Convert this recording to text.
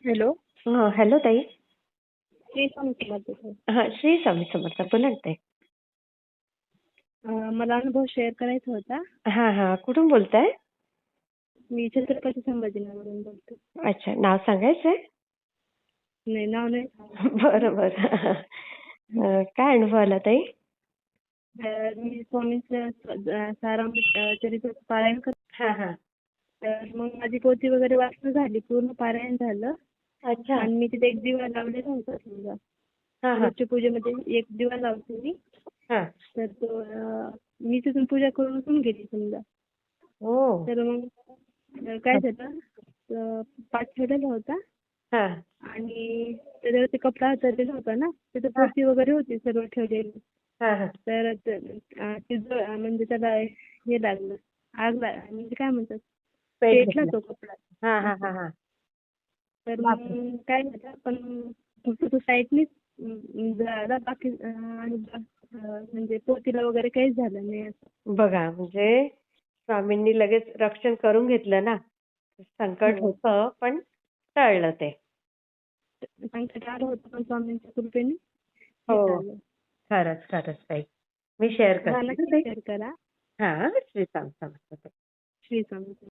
Hello. Hello ताई. Shri Swami Samarth sir. Shri Swami Samarth, बोला ना ताई. मला अनुभव शेअर करायचा होता. कुठून बोलताय? मी छत्रपती संभाजीनगरवरून बोलते. अच्छा, नाव सांगायचंय? नाही, नाव नाही सांगू. बरं बरं. काय अनुभव आला ताई? मी स्वामींचं सारामृत चरित्र पारायण करते. तर मग माझी पोथी वगैरे वाचणं झाली, पूर्ण पारायण झालं. अच्छा. आणि मी तिथे एक दिवा लावलेला होता समजा. रोजच्या पूजेमध्ये एक दिवा लावते मी. तर तो मी तिथून पूजा करून उठून गेली समजा. तर मग काय झालं, पाठ ठेवलेला होता आणि त्याच्यावरती कपडा हातरलेला होता ना, तिथे पोथी वगैरे होती सर्व ठेवलेली. तर म्हणजे त्याला हे लागलं, आग म्हणजे काय म्हणतात, पेटला तो कपडा. तर मग काय झालं, पण फक्त तो साईडनीच झाला, बाकी म्हणजे पोतीला वगैरे काहीच झालं नाही असं. बघा, म्हणजे स्वामींनी लगेच रक्षण करून घेतलं ना. संकट होतं पण टळलं ते. संकट आलं होतं पण स्वामींच्या कृपेने खरंच ताई. मी शेअर करते. शेअर करा. श्री स्वामी समर्थ. श्री स्वामी.